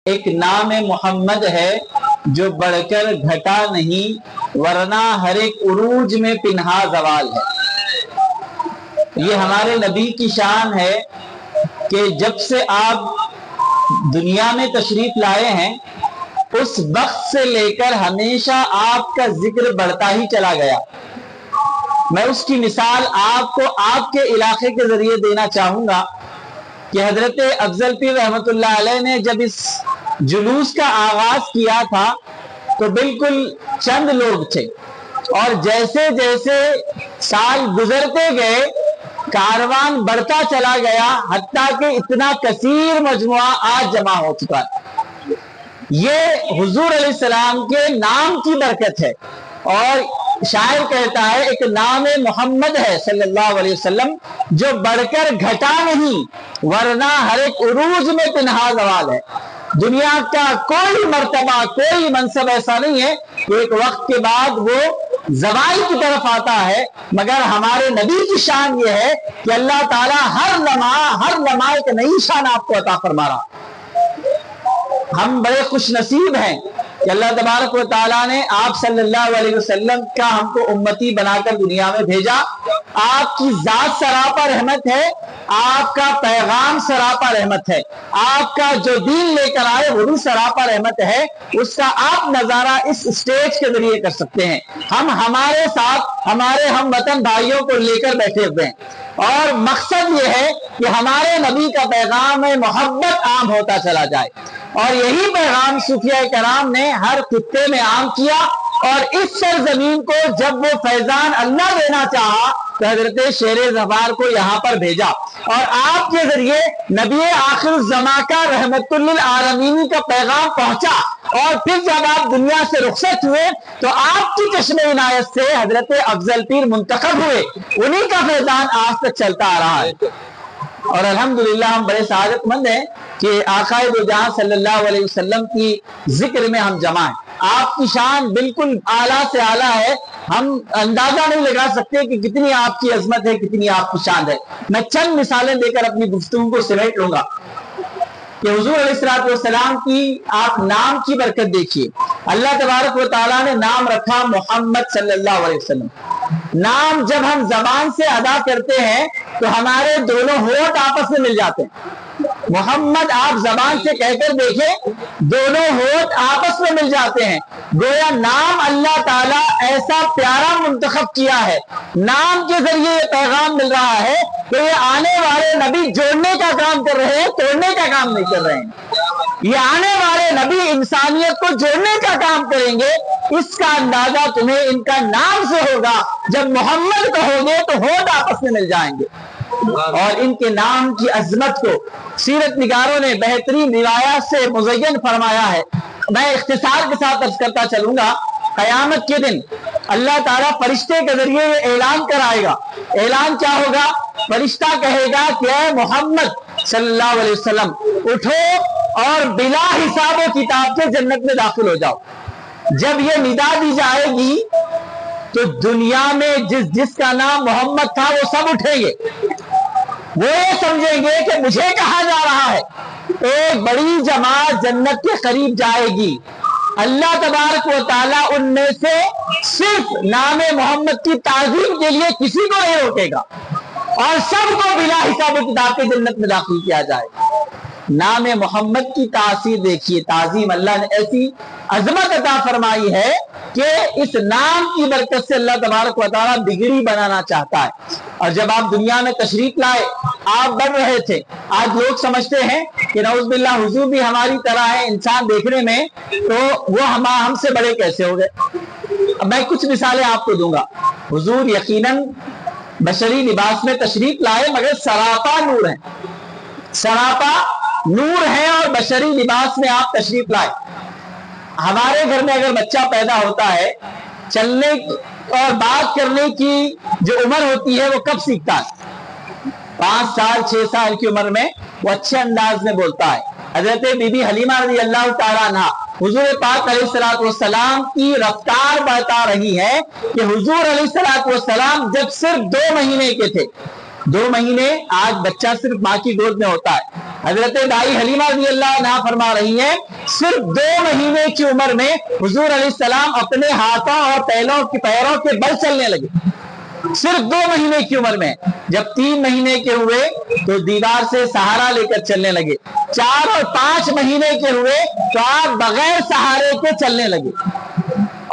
ایک نام محمد ہے جو بڑھ کر گھٹا نہیں، ورنہ ہر ایک عروج میں پنہا زوال ہے۔ یہ ہمارے نبی کی شان ہے کہ جب سے آپ دنیا میں تشریف لائے ہیں اس وقت سے لے کر ہمیشہ آپ کا ذکر بڑھتا ہی چلا گیا۔ میں اس کی مثال آپ کو آپ کے علاقے کے ذریعے دینا چاہوں گا کہ حضرت افضل پیر رحمۃ اللہ علیہ نے جب اس جلوس کا آغاز کیا تھا تو بالکل چند لوگ تھے، اور جیسے جیسے سال گزرتے گئے کاروان بڑھتا چلا گیا، حتیٰ کہ اتنا کثیر مجموعہ آج جمع ہو چکا ہے۔ یہ حضور علیہ السلام کے نام کی برکت ہے، اور شاعر کہتا ہے ایک نام محمد ہے صلی اللہ علیہ وسلم جو بڑھ کر گھٹا نہیں، ورنہ ہر ایک عروج میں پنہا زوال ہے۔ دنیا کا کوئی مرتبہ، کوئی منصب ایسا نہیں ہے کہ ایک وقت کے بعد وہ زوال کی طرف آتا ہے، مگر ہمارے نبی کی شان یہ ہے کہ اللہ تعالیٰ ہر لمحہ ایک نئی شان آپ کو عطا فرما رہا۔ ہم بڑے خوش نصیب ہیں کہ اللہ تبارک و تعالیٰ نے آپ صلی اللہ علیہ وسلم کا ہم کو امتی بنا کر دنیا میں بھیجا۔ آپ کی ذات سراپا رحمت ہے، آپ کا پیغام سراپا رحمت ہے، آپ کا جو دین لے کر آئے وہ بھی سراپا رحمت ہے۔ اس کا آپ نظارہ اس اسٹیج کے ذریعے کر سکتے ہیں۔ ہم ہمارے ساتھ ہمارے ہم وطن بھائیوں کو لے کر بیٹھے ہوئے ہیں، اور مقصد یہ ہے کہ ہمارے نبی کا پیغام محبت عام ہوتا چلا جائے، اور یہی پیغام صوفیہ کرام نے ہر خطے میں عام کیا، اور اس سرزمین کو جب وہ فیضان اللہ دینا چاہا تو حضرت شیر ظفار کو یہاں پر بھیجا، اور آپ کے ذریعے نبی آخر الزمان کا رحمت للعالمین کا پیغام پہنچا، اور پھر جب آپ دنیا سے رخصت ہوئے تو آپ کی چشم عنایت سے حضرت افضل پیر منتخب ہوئے، انہی کا فیضان آج تک چلتا آ رہا ہے۔ اور الحمدللہ ہم بڑے سعادت مند ہیں کہ آقا دو جہاں صلی اللہ علیہ وسلم کی ذکر میں ہم جمع ہیں۔ آپ کی شان بالکل اعلیٰ سے اعلیٰ ہے، ہم اندازہ نہیں لگا سکتے کہ کتنی آپ کی عظمت ہے، کتنی آپ کی شان ہے۔ میں چند مثالیں دے کر اپنی گفتگو کو سمیٹ لوں گا کہ حضور علیہ السلام کی آپ نام کی برکت دیکھیے۔ اللہ تبارک و تعالیٰ نے نام رکھا محمد صلی اللہ علیہ وسلم۔ نام جب ہم زبان سے ادا کرتے ہیں تو ہمارے دونوں ہونٹ آپس میں مل جاتے ہیں۔ محمد آپ زبان سے کہہ کر دیکھیں، دونوں ہونٹ آپس میں مل جاتے ہیں۔ گویا نام اللہ تعالیٰ ایسا پیارا منتخب کیا ہے، نام کے ذریعے یہ پیغام مل رہا ہے کہ یہ آنے والے نبی جوڑنے کا کام کر رہے ہیں، توڑنے کا کام نہیں کر رہے ہیں۔ یہ آنے والے نبی انسانیت کو جوڑنے کا کام کریں گے۔ اس کا اندازہ تمہیں ان کا نام سے ہوگا، جب محمد کہو گے تو ہونٹ آپس میں مل جائیں گے۔ اور ان کے نام کی عظمت کو سیرت نگاروں نے بہترین روایات سے مزین فرمایا ہے۔ میں اختصار کے ساتھ عرض کرتا چلوں گا، قیامت کے دن اللہ تعالیٰ فرشتے کے ذریعے یہ اعلان کرائے گا۔ اعلان کیا ہوگا؟ فرشتہ کہے گا کہ اے محمد صلی اللہ علیہ وسلم اٹھو اور بلا حساب و کتاب کے جنت میں داخل ہو جاؤ۔ جب یہ ندا دی جائے گی تو دنیا میں جس کا نام محمد تھا وہ سب اٹھیں گے، وہ یہ سمجھیں گے کہ مجھے کہا جا رہا ہے۔ ایک بڑی جماعت جنت کے قریب جائے گی، اللہ تبارک و تعالیٰ ان میں سے صرف نام محمد کی تعظیم کے لیے کسی کو نہیں روکے گا، اور سب کو بلا حساب و کتاب کے جنت میں داخل کیا جائے گا۔ نام محمد کی تاثیر دیکھیے، تعظیم اللہ نے ایسی عظمت عطا فرمائی ہے کہ اس نام کی برکت سے اللہ تبارک و تعالیٰ بگڑی بنانا چاہتا ہے۔ اور جب آپ دنیا میں تشریف لائے، آپ بڑھ رہے تھے، آج لوگ سمجھتے ہیں کہ نعوذ باللہ حضور بھی ہماری طرح ہے انسان دیکھنے میں، تو وہ ہم سے بڑے کیسے ہو گئے۔ اب میں کچھ مثالیں آپ کو دوں گا۔ حضور یقیناً بشری لباس میں تشریف لائے، مگر سراپا نور ہیں، سراپا نور ہے، اور بشری لباس میں آپ تشریف لائے۔ ہمارے گھر میں اگر بچہ پیدا ہوتا ہے، چلنے اور بات کرنے کی جو عمر ہوتی ہے وہ کب سیکھتا ہے؟ 5 سال 6 سال کی عمر میں وہ اچھے انداز میں بولتا ہے۔ حضرت بی بی حلیمہ رضی اللہ تعالیٰ عنہ حضور پاک علیہ السلام کی رفتار بتا رہی ہے کہ حضور علیہ السلام جب صرف 2 مہینے کے تھے، 2 مہینے، آج بچہ صرف ماں کی گود میں ہوتا ہے، حضرت دائی حلیمہ رضی اللہ عنہا فرما رہی ہیں صرف 2 مہینے کی عمر میں حضور علیہ السلام اپنے ہاتھوں اور پیروں کے بل چلنے لگے، صرف 2 مہینے کی عمر میں۔ جب 3 مہینے کے ہوئے تو دیوار سے سہارا لے کر چلنے لگے، 4 اور 5 مہینے کے ہوئے تو آپ بغیر سہارے کے چلنے لگے،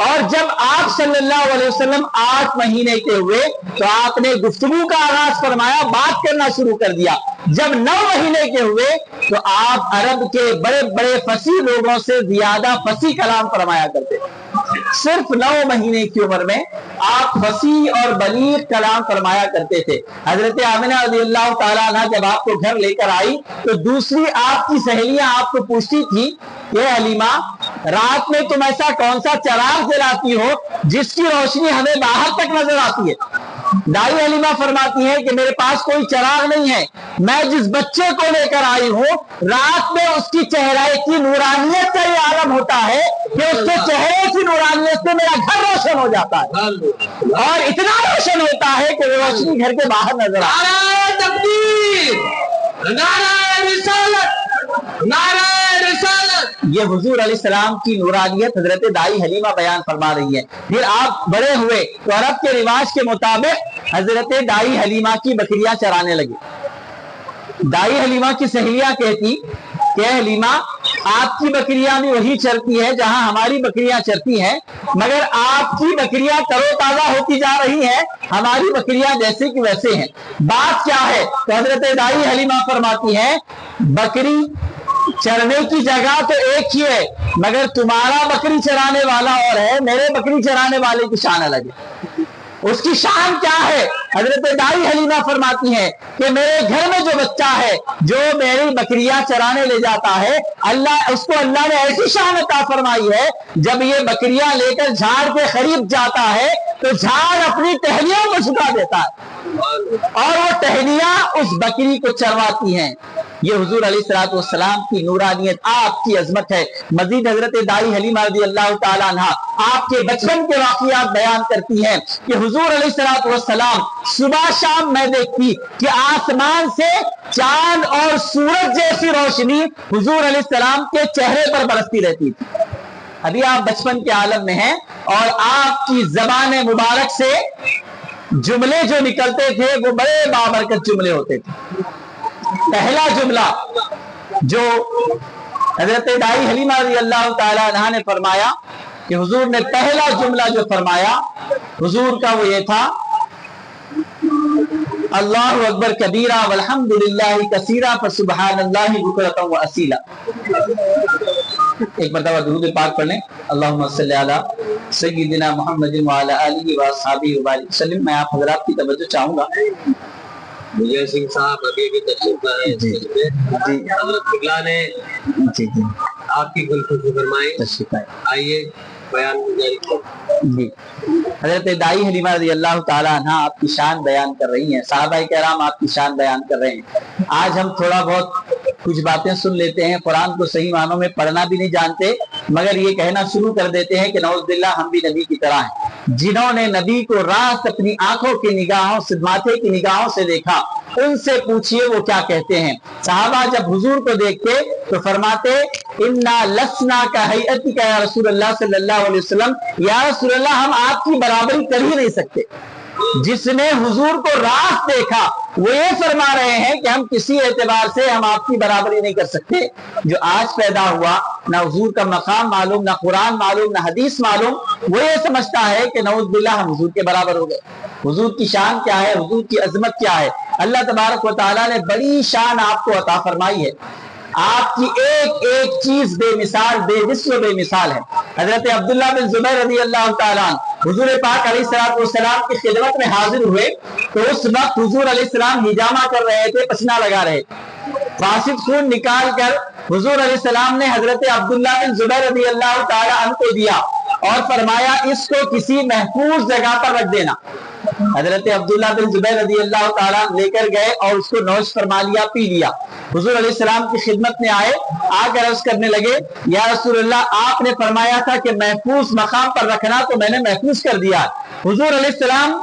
اور جب آپ صلی اللہ علیہ وسلم 8 مہینے کے ہوئے تو آپ نے گفتگو کا آغاز فرمایا، بات کرنا شروع کر دیا۔ جب 9 مہینے کے ہوئے تو آپ عرب کے بڑے بڑے فصیح لوگوں سے زیادہ فصیح کلام فرمایا کرتے، صرف 9 مہینے کی عمر میں آپ فصیح اور بلیغ کلام فرمایا کرتے تھے۔ حضرت آمنہ رضی اللہ تعالیٰ عنہ جب آپ کو گھر لے کر آئی تو دوسری آپ کی سہیلیاں آپ کو پوچھتی تھی، یہ حلیمہ رات میں تم ایسا کون سا چراغ جلاتی ہو جس کی روشنی ہمیں باہر تک نظر آتی ہے؟ دائی حلیمہ فرماتی ہے کہ میرے پاس کوئی چراغ نہیں ہے، میں جس بچے کو لے کر آئی ہوں رات میں اس کی چہرے کی نورانیت کا یہ عالم ہوتا ہے کہ اس کے چہرے کی نورانیت سے میرا گھر روشن ہو جاتا ہے، اور اتنا روشن ہوتا ہے کہ وہ روشنی گھر کے باہر نظر آتی ہے۔ نعرہ تکبیر، نعرہ رسالت، نعرہ رسالت۔ یہ حضور علیہ السلام کی نورانیت حضرت دائی حلیمہ بیان فرما رہی ہے۔ پھر آپ بڑے ہوئے تو عرب کے رواج کے مطابق حضرت دائی حلیمہ کی بکریاں چرانے لگے۔ دائی حلیمہ کی سہیلیاں کہتی کہ حلیمہ آپ کی بکریاں بھی وہی چرتی ہے جہاں ہماری بکریاں چرتی ہیں، مگر آپ کی بکریاں ترو تازہ ہوتی جا رہی ہیں، ہماری بکریاں جیسے کہ ویسے ہیں، بات کیا ہے؟ تو حضرت دائی حلیمہ فرماتی ہیں بکری چرنے کی جگہ تو ایک ہی ہے، مگر تمہارا بکری چرانے والا اور ہے، میرے بکری چرانے والے کی شان الگ ہے۔ اس کی شان کیا ہے؟ حضرت دائی حلیمہ فرماتی ہیں کہ میرے گھر میں جو بچہ ہے جو میری بکریاں چرانے لے جاتا ہے، اس کو اللہ نے ایسی شان عطا فرمائی ہے، جب یہ بکریاں لے کر جھاڑ کے قریب جاتا ہے تو جھاڑ اپنی ٹہنیوں کو جھکا دیتا ہے اور وہ ٹہنیاں اس بکری کو چرواتی ہیں۔ یہ حضور علیہ السلام کی نورانیت، آپ کی عظمت ہے۔ مزید حضرت دائی حلیمہ رضی اللہ تعالیٰ عنہ آپ کے بچپن کے واقعات بیان کرتی ہیں کہ حضور علیہ السلام صبح شام میں دیکھتی کہ آسمان سے چاند اور سورج جیسی روشنی حضور علیہ السلام کے چہرے پر برستی رہتی تھی۔ ابھی آپ بچپن کے عالم میں ہیں اور آپ کی زبان مبارک سے جملے جو نکلتے تھے وہ بڑے بابرکت جملے ہوتے تھے۔ پہلا جملہ جو حضرت دائی حلیمہ رضی اللہ تعالیٰ عنہ نے فرمایا کہ حضور نے پہلا جملہ جو فرمایا حضور کا وہ یہ تھا، اللہ اکبر کبیرہ والحمد للہ کثیرہ فسبحان اللہ بکرۃ و اصیلا۔ ایک مرتبہ درود پاک پڑھ لیں، اللہم صلی علی سیدنا محمد وعلی آلہ واصحابہ وبارک وسلم۔ میں آپ حضرات کی توجہ چاہوں گا۔ وجے سنگھ صاحب ابھی بھی تشریف لائے ہیں، حضرت قبلہ نے آپ کی گلخوشی فرمائی، تشریف آئیے بیان جی۔ حضرت دائی حلیمہ رضی اللہ تعالیٰ عنہ آپ کی شان بیان کر رہی ہیں، صحابہ کرام آپ کی شان بیان کر رہے ہیں۔ آج ہم تھوڑا بہت کچھ باتیں سن لیتے ہیں، قرآن کو صحیح معنوں میں پڑھنا بھی نہیں جانتے، مگر یہ کہنا شروع کر دیتے ہیں کہ نعوذ باللہ ہم بھی نبی کی طرح ہیں۔ جنہوں نے نبی کو راست اپنی آنکھوں کی نگاہوں سے، ماتھے کی نگاہوں سے دیکھا، ان سے پوچھئے وہ کیا کہتے ہیں۔ صحابہ جب حضور کو دیکھتے تو فرماتے انا لسنا کا حیئتک یا رسول اللہ صلی اللہ علیہ وسلم، یا رسول اللہ ہم آپ کی برابری کر ہی نہیں سکتے۔ جس نے حضور کو راست دیکھا وہ یہ فرما رہے ہیں کہ ہم کسی اعتبار سے ہم آپ کی برابری نہیں کر سکتے۔ جو آج پیدا ہوا نہ حضور کا مقام معلوم، نہ قرآن معلوم، نہ حدیث معلوم، وہ یہ سمجھتا ہے کہ نعوذ باللہ ہم حضور کے برابر ہو گئے۔ حضور کی شان کیا ہے، حضور کی عظمت کیا ہے؟ اللہ تبارک و تعالیٰ نے بڑی شان آپ کو عطا فرمائی ہے۔ آپ کی ایک ایک چیز بے مثال، بے مثل و بے مثال ہے۔ حضرت عبداللہ بن زبیر رضی اللہ تعالیٰ عنہ حضور پاک علیہ السلام کی خدمت میں حاضر ہوئے تو اس وقت حضور علیہ السلام ہجامہ کر رہے تھے، پسینہ لگا رہے تھے۔ فاسد خون نکال کر حضور علیہ السلام نے حضرت عبداللہ بن زبیر رضی اللہ تعالیٰ عنہ کو دیا اور فرمایا اس کو کسی محفوظ جگہ پر رکھ دینا۔ حضرت عبداللہ بن زبیر رضی اللہ تعالیٰ لے کر گئے اور اس کو نوش فرما لیا، پی لیا۔ حضور علیہ السلام کی خدمت میں آئے، آ کر عرض کرنے لگے یا رسول اللہ آپ نے فرمایا تھا کہ محفوظ مقام پر رکھنا، تو میں نے محفوظ کر دیا۔ حضور علیہ السلام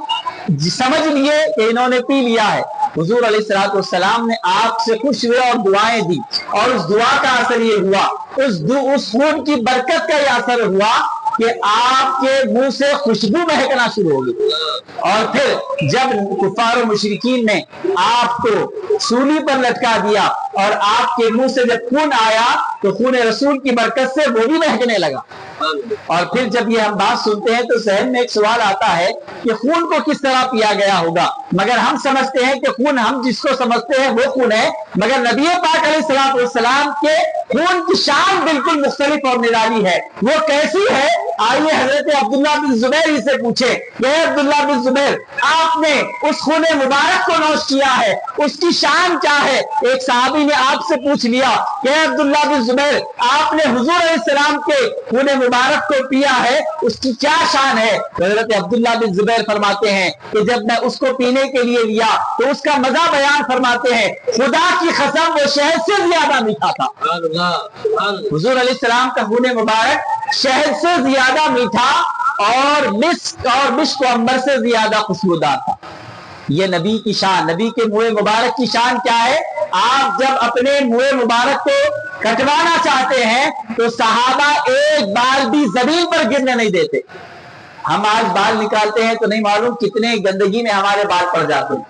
سمجھ لیے کہ انہوں نے پی لیا ہے، हुजूर अलैहिस्सलाम ने आग से खुश हुए और दुआएं दी, और उस दुआ का असर ये हुआ, उस खून की बरकत का ये असर हुआ कि आपके मुंह से खुशबू महकना शुरू हो गई। और फिर जब कुफार और मुशरिकीन ने आपको सूली पर लटका दिया और आपके मुंह से जब खून आया तो खून रसूल की बरकत से वो भी महकने लगा। और फिर जब ये हम बात सुनते हैं तो जहन में एक सवाल आता है कि खून को किस तरह पिया गया होगा, मगर हम समझते हैं कि खून हम जिसको समझते हैं वो खून है, मगर नबी पाक अलैहिस्सलाम के खून की शान बिल्कुल मुख्तलिफ और निराली है। वो कैसी है, आइए हजरत अब्दुल्ला बिन जुबैर से पूछे। अब्दुल्ला बिन जुबैर, आपने उस खून मुबारक को नोश किया है, उसकी शान क्या है? एक सहाबी ने आपसे पूछ लिया कि अब्दुल्ला बिन जुबैर, आपने हुजूर अलैहिस्सलाम के खून मुबारक को पिया है, उसकी क्या शान है? हजरत अब्दुल्ला बिन जुबैर फरमाते हैं कि जब मैं उसको पीने के लिए लिया तो उसका मजा बयान फरमाते हैं, खुदा की कसम वो शहद से ज्यादा मीठा था। हुजूर अलैहिस्सलाम का खून मुबारक शहद से ज्यादा मीठा और मिस्क अंबर से ज्यादा खुशबूदार था। ये नबी की शान, नबी के मुंह मुबारक की शान क्या है? आप जब अपने मुंह मुबारक को कटवाना चाहते हैं तो सहाबा एक बाल भी जमीन पर गिरने नहीं देते। हम आज बाल निकालते हैं तो नहीं मालूम कितने गंदगी में हमारे बाल पड़ जाते हैं।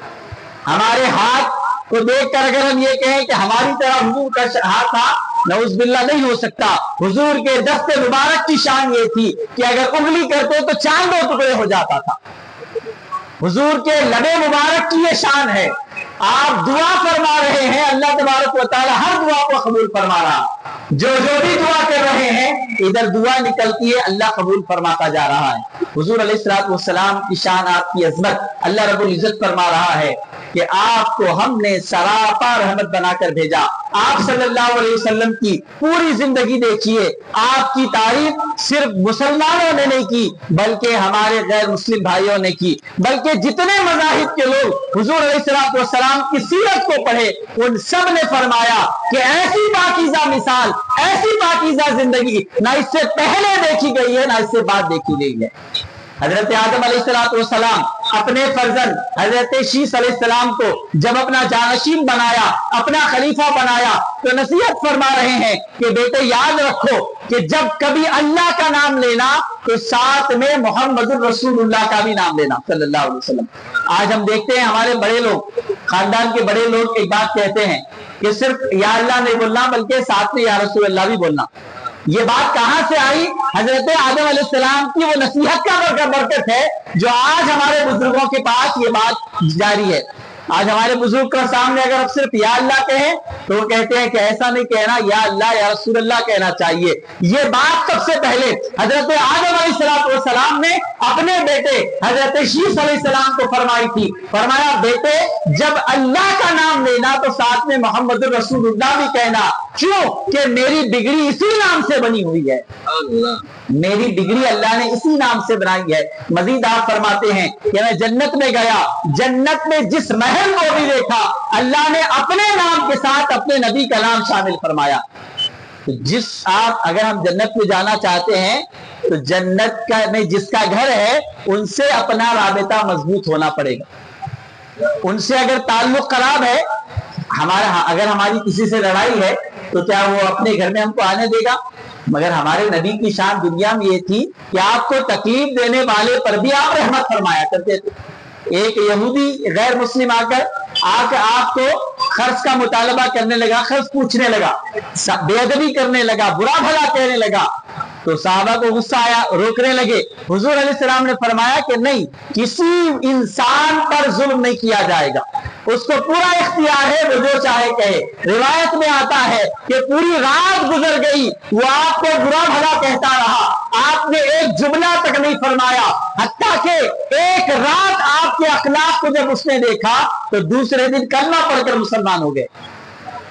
हमारे हाथ को देखकर अगर हम ये कहें कि हमारी तरह हुजूर का हाथ था, नऊज़ुबिल्लाह नहीं हो सकता। हुजूर के दस्ते मुबारक की शान ये थी कि अगर उंगली करते तो चांद दो टुकड़े हो जाता था। हुजूर के लबे मुबारक की ये शान है। आप दुआ फरमा रहे हैं, अल्लाह तबारक व तआला हर दुआ को कबूल फरमा रहा। जो भी दुआ कर रहे हैं इधर दुआ निकलती है, अल्लाह कबूल फरमाता जा रहा है। हुजूर अलैहिस्सलाम की शान, आपकी अज़मत, अल्लाह रब्बुल इज्जत फरमा रहा है कि आपको हमने सरापा रहमत बनाकर भेजा। आप सल्लल्लाहु अलैहि वसल्लम की पूरी जिंदगी देखिए, आपकी तारीफ सिर्फ मुसलमानों ने नहीं की बल्कि हमारे गैर मुस्लिम भाइयों ने की, बल्कि जितने मज़ाहिब के लोग हुजूर अलैहिस्सलाम की सीरत को पढ़े उन सब ने फरमाया कि ऐसी पाकीज़ा मिसाल, ऐसी पाकीज़ा जिंदगी ना इससे पहले देखी गई है ना इससे बाद देखी गई है। हजरत आदम अलैहिस्सलाम अपने फर्जंद हजरत शीस अलैहिस्सलाम को जब अपना जानशीन बनाया, अपना खलीफा बनाया, तो नसीहत फरमा रहे हैं कि बेटे याद रखो कि जब कभी अल्लाह का नाम लेना तो साथ में मोहम्मदुर रसूलुल्लाह का भी नाम लेना सल्लल्लाहु अलैहि वसल्लम। आज हम देखते हैं हमारे बड़े लोग, खानदान के बड़े लोग एक बात कहते हैं कि सिर्फ या अल्लाह नहीं बोलना बल्कि साथ में या रसूलुल्लाह भी बोलना। ये बात कहां से आई? हजरत आदम अलैहिस्सलाम की वो नसीहत का बरकत है जो आज हमारे बुजुर्गों के पास ये बात जारी है। आज हमारे बुजुर्ग के सामने अगर आप सिर्फ या अल्लाह कहें तो वो कहते हैं कि ऐसा नहीं कहना, या अल्लाह या रसूलुल्लाह कहना चाहिए। ये बात सबसे पहले हजरत आदम अलैहिस्सलाम ने अपने बेटे हजरत शीस अलैहिस्सलाम को फरमाई थी। फरमाया बेटे जब अल्लाह का नाम लेना तो साथ में मोहम्मद रसूलुल्लाह भी कहना। क्यों? कि मेरी बिगड़ी इसी नाम से बनी हुई है, मेरी बिगड़ी अल्लाह ने इसी नाम से बनाई है। मजीद आप फरमाते हैं कि मैं जन्नत में गया, जन्नत में जिस महल को भी देखा अल्लाह ने अपने नाम के साथ अपने नबी का नाम शामिल फरमाया। तो अगर हम जन्नत में जाना चाहते हैं तो जन्नत में जिसका घर है उनसे अपना राबिता मजबूत होना पड़ेगा। उनसे अगर ताल्लुक खराब है, अगर हमारी किसी से लड़ाई है तो क्या वो अपने घर में हमको आने देगा? मगर हमारे नबी की शान दुनिया में ये थी कि आपको तकलीफ देने वाले पर भी आप रहमत फरमाया करते थे। एक यहूदी गैर मुस्लिम आकर आपको खर्च का मुतालबा करने लगा, खर्च पूछने लगा, बेअदबी करने लगा, बुरा भला कहने लगा, तो साहबा को गुस्सा आया, रोकने लगे। हुजूर अलैहिस्सलाम ने फरमाया कि नहीं, किसी इंसान पर जुल्म नहीं किया जाएगा, उसको पूरा इख्तियार है, वो जो चाहे कहे। रिवायत में आता है कि पूरी रात गुजर गई, वो आपको बुरा भला कहता रहा, आपने एक जुमला तक नहीं फरमाया, हत्ता कि एक रात आपके अखलाक को जब उसने देखा तो दूसरे दिन कलमा पढ़कर मुसलमान हो गए।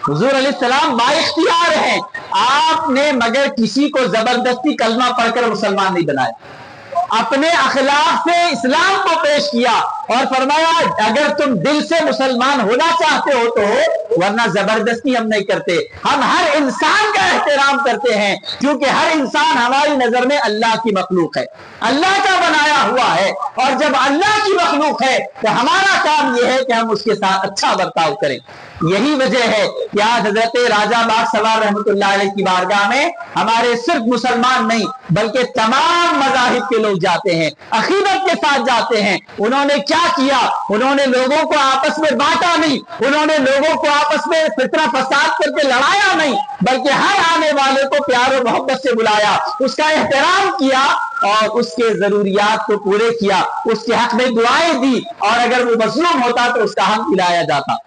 हुजूर अलैहिस्सलाम बाइख्तियार हैं, आपने मगर किसी को जबरदस्ती कलमा पढ़कर मुसलमान नहीं बनाया। अपने अखलाक से इस्लाम को पेश किया और फरमाया अगर तुम दिल से मुसलमान होना चाहते हो तो हो, वरना जबरदस्ती हम नहीं करते। हम हर इंसान का एहतराम करते हैं क्योंकि हर इंसान हमारी नजर में अल्लाह की मखलूक है, अल्लाह का बनाया हुआ है। और जब अल्लाह की मखलूक है तो हमारा काम यह है कि हम उसके साथ अच्छा बर्ताव करें। यही वजह है कि आज हजरत राजा बाग सवार रहमतुल्लाह अलैह की बारगाह में हमारे सिर्फ मुसलमान नहीं बल्कि तमाम मज़ाहिब के लोग जाते हैं, अकीदत के साथ जाते हैं। उन्होंने क्या किया? उन्होंने लोगों को आपस में बांटा नहीं, उन्होंने लोगों को आपस में फितना फसाद करके लड़ाया नहीं, बल्कि हर आने वाले को प्यार और मोहब्बत से बुलाया, उसका एहतराम किया और उसके जरूरियात को पूरे किया, उसके हक में दुआएं दी और अगर वो मजलूम होता तो उसका हक दिलाया जाता।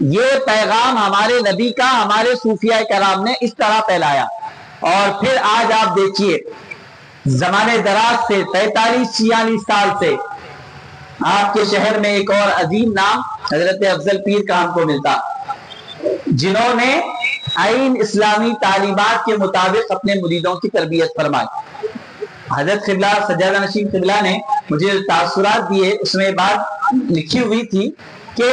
ये पैगाम हमारे नबी का हमारे सूफिया कराम ने इस तरह फैलाया। और फिर आज आप देखिए जमाने दराज से 43-46 साल से आपके शहर में एक और अजीम नाम हजरत अफजल पीर का हमको मिलता, जिन्होंने आइन इस्लामी तालीमात के मुताबिक अपने मुरीदों की तरबियत फरमाई। हजरत क़िबला सज्जादा नशीन क़िबला ने मुझे तासुरात दिए, उसमें बात लिखी हुई थी कि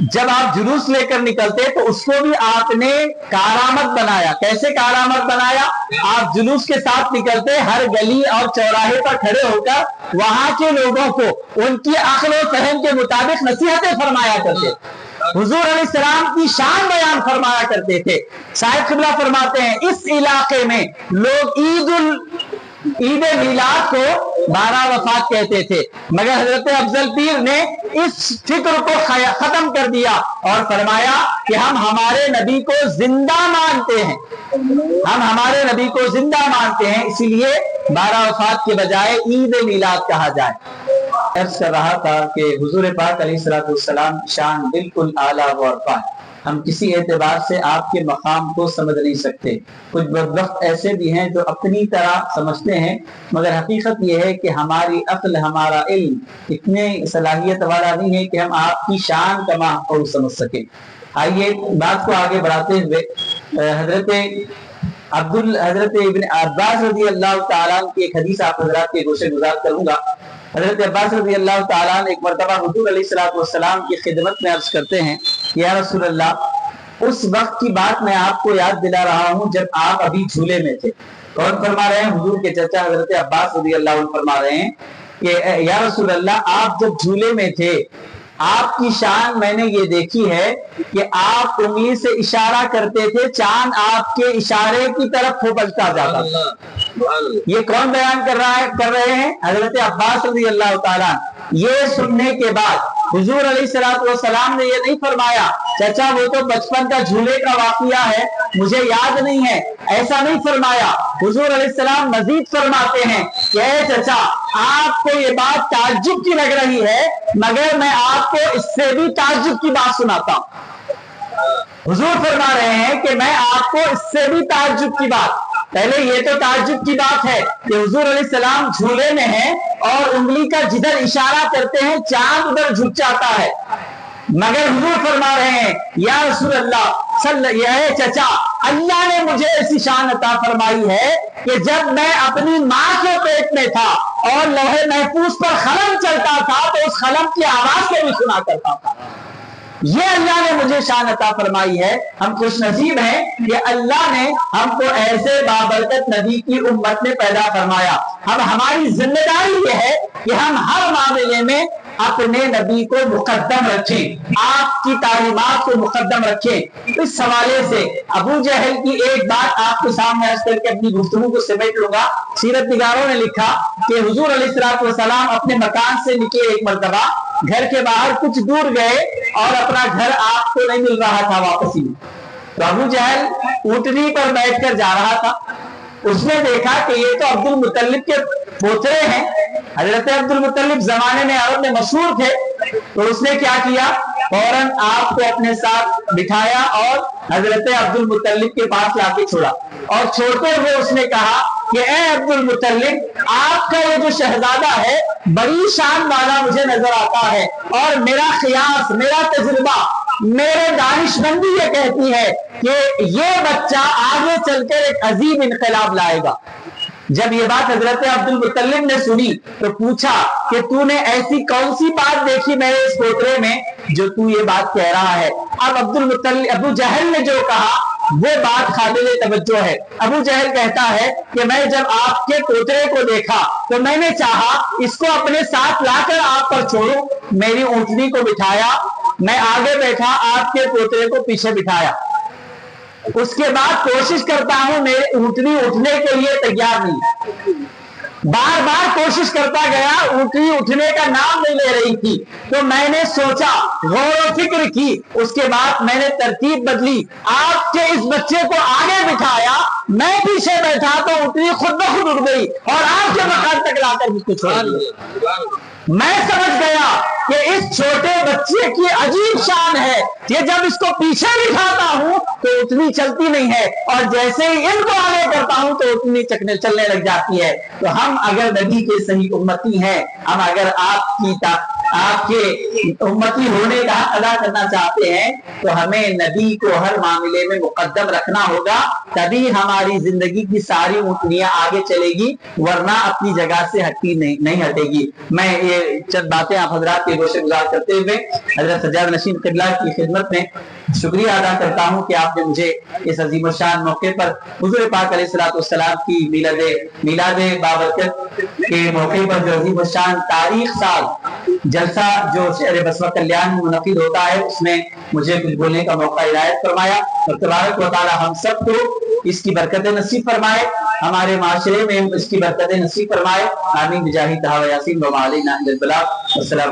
जब आप जुलूस लेकर निकलते तो उसको भी आपने कारामत बनाया। कैसे कारामत बनाया? आप जुलूस के साथ निकलते, हर गली और चौराहे पर खड़े होकर वहां के लोगों को उनकी अक्ल और फहम के मुताबिक नसीहतें फरमाया करते, हुजूर अलैहिस्सलाम की शान बयान फरमाया करते थे। साहिब क़िबला फरमाते हैं इस इलाके में लोग ईद मिलाद को 12 वफात कहते थे, मगर हजरत अफजल पीर ने इस फिक्र को खत्म कर दिया और फरमाया कि हम हमारे नबी को जिंदा मानते हैं, हम हमारे नबी को जिंदा मानते हैं, इसीलिए 12 वफात के बजाय ईद मिलाद कहा जाए। अर्ज कर रहा था कि हुजूर पाक अलैहिस्सलाम की शान बिल्कुल आला व अरफा, हम किसी एतबार से आपके मकाम को समझ नहीं सकते। कुछ बदबख्त ऐसे भी हैं जो अपनी तरह समझते हैं, मगर हकीकत यह है कि हमारी अक्ल हमारा इल्म इतने सलाहियत वाला नहीं है कि हम आपकी शान का महफूज समझ सके। आइए बात को आगे बढ़ाते हुए हजरत इब्न अब्बास रज़ी अल्लाह ताला की एक हदीस आप हजरात के गोशे गुजार करूंगा। हजरत अब्बास रज़ी अल्लाह ताला एक मरतबा हुजूर अलैहिस्सलाम की खिदमत में अर्ज करते हैं या रसूल अल्लाह, उस वक्त की बात मैं आपको याद दिला रहा हूँ जब आप अभी झूले में थे। कौन फरमा रहे हैं? हुजूर के चचा हजरत अब्बास रज़ी अल्लाह अन्हु फरमा रहे हैं कि या रसूल अल्लाह, आप जब झूले में थे आपकी शान मैंने ये देखी है कि आप उंगली से इशारा करते थे, चांद आपके इशारे की तरफ फोपलता जाता था। ये कौन बयान कर रहे हैं? हजरत अब्बास रज़ी अल्लाह ताला। ये सुनने के बाद हुजूर अलैहिस्सलाम ने ये नहीं फरमाया चाचा वो तो बचपन का झूले का वाकया है, मुझे याद नहीं है, ऐसा नहीं फरमाया। हुजूर अलैहिस्सलाम मजीद फरमाते हैं कि चाचा आपको ये बात ताज्जुब की लग रही है, मगर मैं आपको इससे भी ताज्जुब की बात सुनाता हूँ। हुजूर फरमा रहे हैं कि मैं आपको इससे भी ताज्जुब की बात, पहले ये तो ताज्जुब की बात है कि हुजूर अलैहिस्सलाम झूले में हैं और उंगली का जिधर इशारा करते हैं चांद उधर झुक जाता है, मगर हुजूर फरमा रहे हैं या रसूल अल्लाह यह चचा अल्लाह ने मुझे ऐसी शान अता फरमाई है कि जब मैं अपनी माँ के पेट में था और लौहे महफूज पर कलम चलता था तो उस कलम की आवाज को भी सुना करता था। ये अल्लाह ने मुझे शान अता फरमाई है। हम खुश नसीब हैं कि अल्लाह ने हमको ऐसे बाबरकत नबी की उम्मत में पैदा फरमाया। अब हमारी जिम्मेदारी ये है कि हम हर मामले में अपने नबी को मुकद्दम रखें, आपकी तालीमात को मुकद्दम रखें। इस हवाले से अबू जहल की एक बात आपके सामने अर्ज करके अपनी गुफ्तगू को समेट लूंगा। सीरत निगारों ने लिखा कि हुजूर अलैहिस्सलाम अपने मकान से निकले, एक मर्तबा घर के बाहर कुछ दूर गए और अपना घर आपको नहीं मिल रहा था वापसी में, तो अबू जहल ऊंटनी पर बैठकर जा रहा था। उसने देखा कि ये तो अब्दुल मुत्तलिब के पोतरे हैं। हजरत अब्दुल मुत्तलिब जमाने में अरब में मशहूर थे, तो उसने क्या किया, फौरन आपको अपने साथ बिठाया और हजरत अब्दुल मुत्तलिब के पास लाके छोड़ा और छोड़ते हुए उसने कहा कि ए अब्दुल मुत्तलिब, आपका ये जो शहजादा है बड़ी शान वाला मुझे नजर आता है और मेरा क़ियास, मेरा तजुर्बा, मेरे दानिशमंदी ये कहती है कि ये बच्चा आगे चलकर एक अजीब इनकलाब लाएगा। जब ये बात हजरत अब्दुल मुत्तलिब ने सुनी तो पूछा कि तूने ऐसी कौन सी बात देखी मेरे इस पोतरे में जो तू ये बात कह रहा है। अब अबू जहल ने जो कहा वो बात काबिले तवज्जो है। अबू जहल कहता है कि मैं जब आपके पोतरे को देखा तो मैंने चाहा इसको अपने साथ लाकर आप पर छोड़ूं। मेरी ऊंटनी को बिठाया, मैं आगे बैठा, आपके पोतरे को पीछे बिठाया। उसके बाद कोशिश करता हूं, मेरी ऊंटनी उठने के लिए तैयार नहीं। बार बार कोशिश करता गया, ऊंटनी उठने का नाम नहीं ले रही थी। तो मैंने सोचा, गौर फिक्र की, उसके बाद मैंने तरतीब बदली, आपके इस बच्चे को आगे बिठाया, मैं पीछे बैठा तो ऊंटनी खुद ब खुद उड़ गई और आपके मकान तक लाकर मुझको छोड़ दिया। मैं समझ गया कि इस छोटे बच्चे की अजीब शान है, ये जब इसको पीछे बिठाता हूं तो उतनी चलती नहीं है और जैसे ही इनको आगे करता हूं तो उतनी चलने लग जाती है। तो हम अगर नबी के सही उम्मती हैं, हम अगर आपके उम्मती होने का हक अदा करना चाहते हैं तो हमें नबी को हर मामले में मुकद्दम रखना होगा, तभी हमारी जिंदगी की सारी ऊँटनियां आगे चलेगी, वरना अपनी जगह से हटती नहीं हटेगी। मैं ये चंद बातें आप हजरात के गोशे गुजार करते हुए हजरत सज्जाद नशीन क़िबला की खिदमत में शुक्रिया अदा करता हूं कि आपने मुझे इस अजीम शान मौके पर हुजूर पाक अलैहिस्सलाम की मिलाद बाबरकत के मौके पर जो अजीम शान तारीख साल जलसा जो शहर बसवा कल्याण में मुनक़िद होता है, उसमें मुझे कुछ बोलने का मौका इनायत फरमाया और तबारक व तआला हम सबको इसकी बरकतें नसीब फरमाए, हमारे माशरे में इसकी बरकतें नसीब फरमाए। आमीन बिजाही तहा व यासीन व मा अलैना इल्लल बलाग। अस्सलाम।